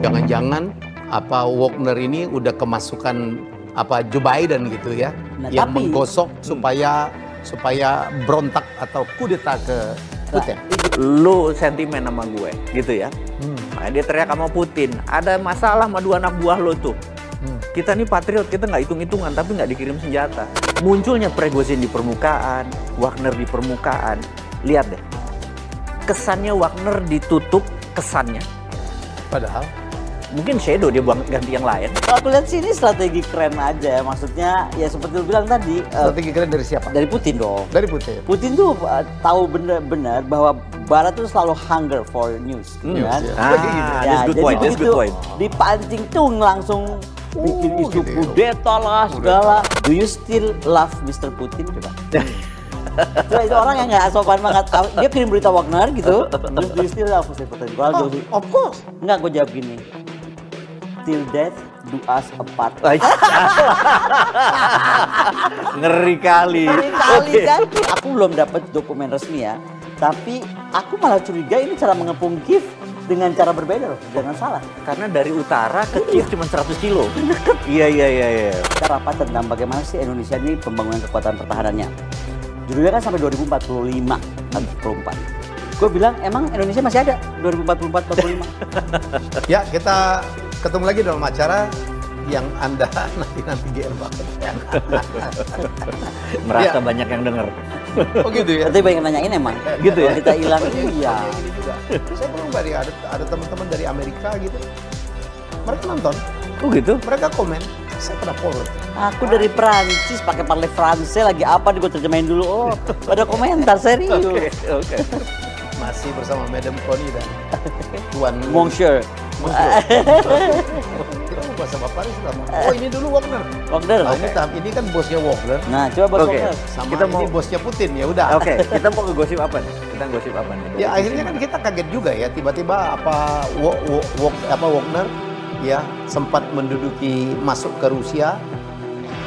Jangan-jangan apa Wagner ini udah kemasukan apa Joe Biden gitu ya, Nah, yang tapi- menggosok supaya berontak atau kudeta ke Putin. Lu sentimen sama gue, gitu ya. Nah, dia teriak sama Putin, ada masalah sama 2 anak buah lo tuh. Kita nih patriot, kita nggak hitung-hitungan, tapi nggak dikirim senjata. Munculnya Prigozhin di permukaan, Wagner di permukaan. Lihat deh, kesannya Wagner ditutup, kesannya. Padahal Mungkin Shadow dia buang ganti yang lain. Kalau aku lihat sih ini strategi keren aja, maksudnya ya seperti lu bilang tadi. strategi keren dari siapa? Dari Putin dong. Dari Putin. Putin tuh tahu benar-benar bahwa Barat tuh selalu hunger for news, News, kan? ya. That's good point, that's good point. Dipancing tuh langsung bikin isu gitu ya. kudeta lah segala. Do you still love Mr. Putin? Coba. Itu orang yang nggak sopan banget. Dia kirim berita Wagner gitu. Do you still love Mr. Putin? Kalau Of course. enggak, gue jawab gini. Till death do us apart. Ngeri kali. Kali kan, aku belum dapat dokumen resmi ya. Tapi aku malah curiga ini cara mengepung Kiev dengan cara berbeda loh. Jangan salah. Karena dari utara ke Kiev cuma 100 kilo. Iya. Kita rapat tentang bagaimana sih Indonesia ini pembangunan kekuatan pertahanannya. Judulnya kan sampai 2045 atau 2044. Gue bilang emang Indonesia masih ada 2044-45. Ya, kita ketemu lagi dalam acara yang Anda nanti GR banget. Merasa Ya. banyak yang denger. Oh gitu ya. Nanti banyak nanyain emang. Gitu ya? Kalau kita hilang iya. Ini juga. Saya belum ada teman-teman dari Amerika gitu. Mereka nonton, Oh gitu? mereka komen. Saya pernah follow. Aku dari Prancis pakai parler Francais lagi apa nih gue terjemahin dulu. Oh, pada komentar serius. Oke. Masih bersama Madam Connie dan Tuan Monsieur. Kita mau bahasa Paris sama. Oh ini dulu Wagner. Wagner. Nah, ini kan bosnya Wagner. Nah, coba buat Oke. Wagner. Sama Kita ini mau- bosnya Putin ya udah. Oke, kita mau ngegosip apa nih? Kita ngegosip apa nih? Ya akhirnya kan kita kaget juga ya tiba-tiba apa Wagner ya sempat menduduki masuk ke Rusia,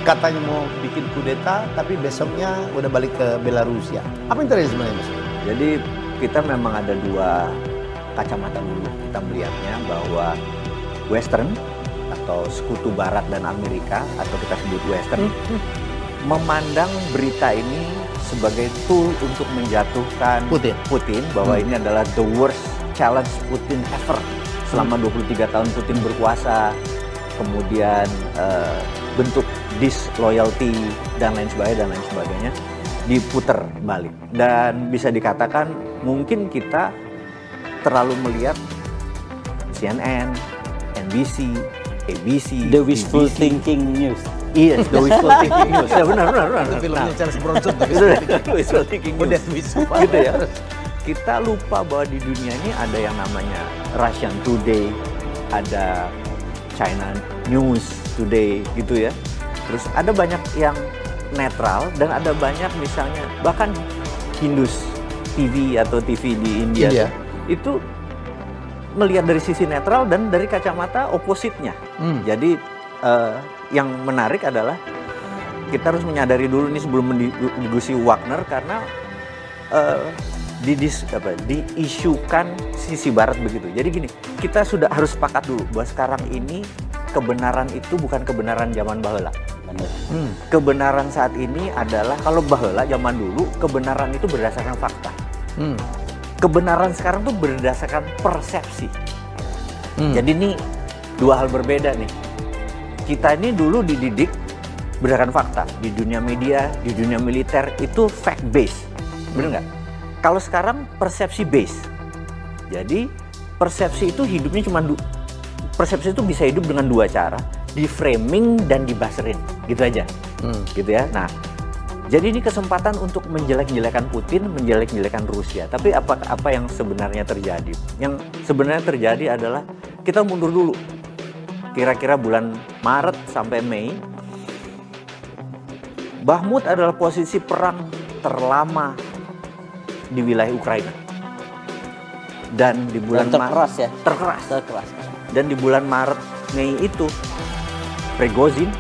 katanya mau bikin kudeta tapi besoknya udah balik ke Belarusia. Apa yang terjadi sebenarnya Mas? Jadi kita memang ada dua kacamata dulu kita melihatnya bahwa Western atau sekutu Barat dan Amerika atau kita sebut Western memandang berita ini sebagai tool untuk menjatuhkan Putin bahwa ini adalah the worst challenge Putin ever selama 23 tahun Putin berkuasa, kemudian bentuk disloyalty dan lain sebagainya diputer balik. Dan bisa dikatakan mungkin kita terlalu melihat CNN, NBC, ABC, The wishful BBC. thinking news. Yes, the wishful thinking news. Ya benar. Itu filmnya Charles Bronson tapi Itu wishful thinking news. udah wishful. Gitu ya. Kita lupa bahwa di dunia ini ada yang namanya Russian Today, ada China News Today gitu ya. Terus ada banyak yang netral dan ada banyak misalnya bahkan Hindus TV atau TV di India. India. Itu melihat dari sisi netral dan dari kacamata opositnya. Jadi yang menarik adalah kita harus menyadari dulu ini sebelum mendiskusi Wagner karena diisukan sisi Barat begitu. Jadi gini, kita sudah harus sepakat dulu bahwa sekarang ini kebenaran itu bukan kebenaran zaman baheula. Kebenaran saat ini adalah kalau baheula zaman dulu kebenaran itu berdasarkan fakta. Kebenaran sekarang tuh berdasarkan persepsi. Jadi ini dua hal berbeda nih. Kita ini dulu dididik berdasarkan fakta. Di dunia media, di dunia militer itu fact based. Bener nggak? Kalau sekarang persepsi base. Jadi persepsi itu hidupnya cuma persepsi itu bisa hidup dengan dua cara, di framing dan dibasserin, gitu aja. Gitu ya. Nah, jadi ini kesempatan untuk menjelek-jelekan Putin, menjelek-jelekan Rusia. Tapi apa yang sebenarnya terjadi? Yang sebenarnya terjadi adalah kita mundur dulu. Kira-kira bulan Maret sampai Mei, Bakhmut adalah posisi perang terlama di wilayah Ukraina. Dan di bulan terkeras ya. Terkeras. Dan di bulan Maret Mei itu Prigozhin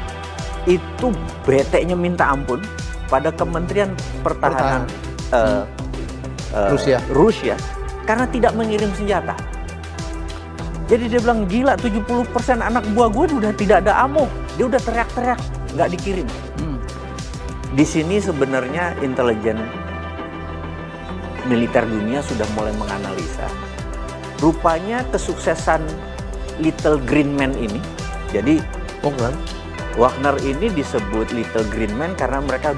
itu bete-nya minta ampun pada Kementerian Pertahanan Rusia karena tidak mengirim senjata. Jadi dia bilang, gila 70% anak buah gue udah tidak ada ammo. Dia udah teriak-teriak, nggak dikirim. Di sini sebenarnya intelijen militer dunia sudah mulai menganalisa. Rupanya kesuksesan Little Green Man ini, jadi Wagner ini disebut Little Green Man karena mereka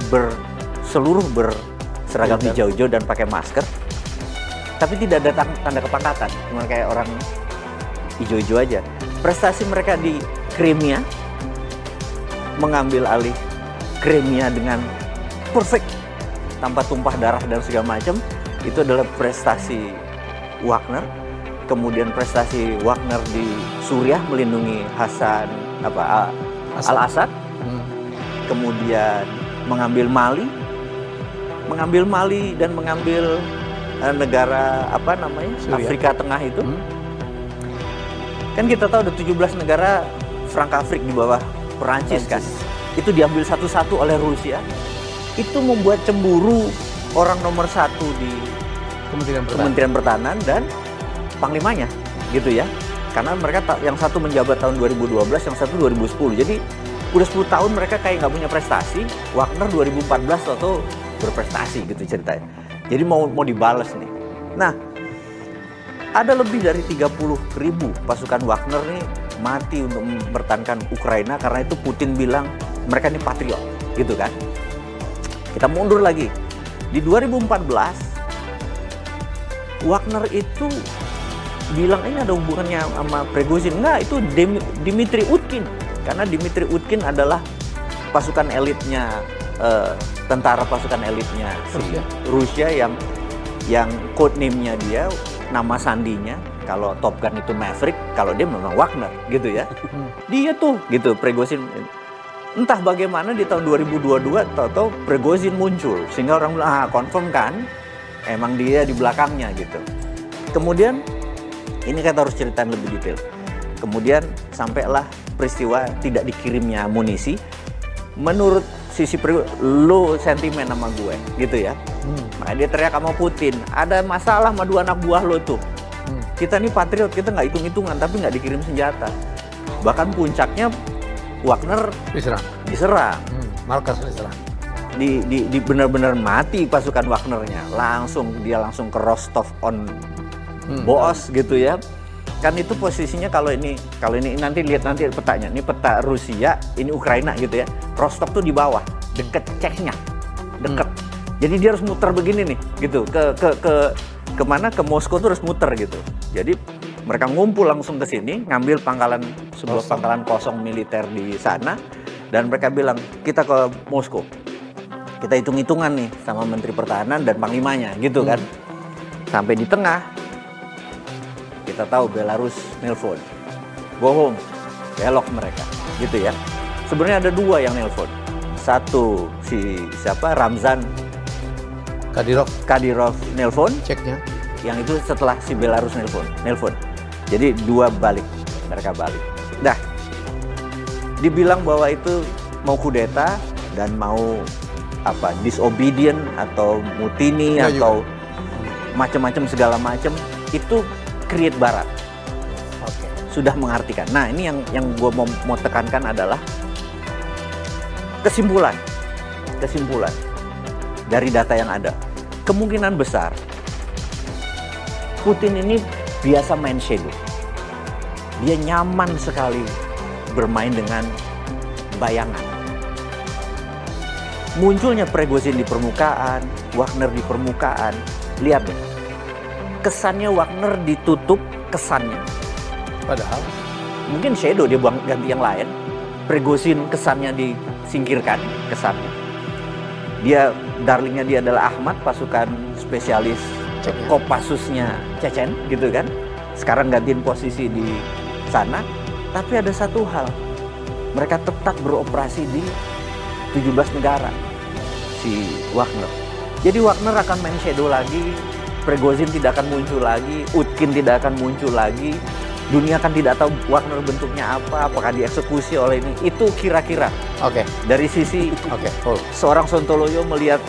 seluruh berseragam hijau-hijau dan pakai masker. Tapi tidak ada tanda kepangkatan, cuma kayak orang hijau-hijau aja. Prestasi mereka di Crimea, mengambil alih Crimea dengan perfect, tanpa tumpah darah dan segala macam, itu adalah prestasi Wagner. Kemudian prestasi Wagner di Suriah melindungi Al-Assad. Kemudian mengambil Mali dan mengambil negara Afrika Tengah itu. Kan kita tahu ada 17 negara Frankafrik di bawah Perancis kan. Itu diambil satu-satu oleh Rusia. Itu membuat cemburu orang nomor 1 di Kementerian Pertahanan dan panglimanya gitu ya. Karena mereka yang satu menjabat tahun 2012, yang satu 2010. Jadi udah 10 tahun mereka kayak nggak punya prestasi. Wagner 2014 atau berprestasi gitu ceritanya. Jadi mau dibalas nih. Nah, ada lebih dari 30.000 pasukan Wagner nih mati untuk mempertahankan Ukraina karena itu Putin bilang mereka ini patriot, gitu kan. Kita mundur lagi. Di 2014 Wagner itu bilang ini ada hubungannya sama Prigozhin. Enggak, itu Dmitry Utkin. Karena Dmitry Utkin adalah pasukan elitnya tentara pasukan elitnya Rusia yang code name-nya dia, nama sandinya, kalau Top Gun itu Maverick, kalau dia memang Wagner gitu ya. Dia tuh gitu Prigozhin. Entah bagaimana di tahun 2022 tahu-tahu Prigozhin muncul sehingga orang bilang confirm kan emang dia di belakangnya gitu. Kemudian ini kita harus ceritain lebih detail. Kemudian sampailah peristiwa tidak dikirimnya amunisi. Menurut sisi lo sentimen sama gue gitu ya. Makanya dia teriak sama Putin, ada masalah sama 2 anak buah lo tuh. Kita nih patriot, kita nggak hitung-hitungan tapi nggak dikirim senjata. Bahkan puncaknya Wagner diserang. Markas diserang. Di benar-benar mati pasukan Wagnernya. Dia langsung ke Rostov on Boos gitu ya. Kan itu posisinya kalau ini nanti lihat petanya. Ini peta Rusia, ini Ukraina gitu ya. Rostov tuh di bawah, deket Ceknya, deket. Jadi dia harus muter begini nih, gitu. Ke mana? Ke Moskow tuh harus muter gitu. Jadi mereka ngumpul langsung ke sini, ngambil sebuah pangkalan kosong militer di sana, dan mereka bilang kita ke Moskow. Kita hitung-hitungan nih sama Menteri Pertahanan dan Panglimanya, gitu kan. Sampai di tengah, kita tahu Belarus nelpon, go home, belok mereka, gitu ya. Sebenarnya ada 2 yang nelpon. Satu Ramzan Kadyrov nelpon, ceknya. Yang itu setelah si Belarus nelpon. Jadi 2 mereka balik. Nah, dibilang bahwa itu mau kudeta dan mau disobedient atau mutini atau macam-macam segala macam, itu create Barat. Sudah mengartikan. Nah, ini yang gue mau tekankan adalah kesimpulan dari data yang ada. Kemungkinan besar Putin ini biasa main shadow. Dia nyaman sekali bermain dengan bayangan. Munculnya Prigozhin di permukaan, Wagner di permukaan. Lihat deh, kesannya Wagner ditutup kesannya. Padahal mungkin shadow dia ganti yang lain. Prigozhin kesannya disingkirkan kesannya. Dia darlingnya dia adalah Ahmad, pasukan spesialis Kopassusnya Chechen gitu kan. Sekarang gantiin posisi di sana. Tapi ada satu hal, mereka tetap beroperasi di 17 negara si Wagner. Jadi Wagner akan main shadow lagi, Prigozhin tidak akan muncul lagi, Utkin tidak akan muncul lagi. Dunia kan tidak tahu Wagner bentuknya apa, apakah dieksekusi oleh ini. Itu kira-kira. Oke. Dari sisi seorang Sontoloyo melihat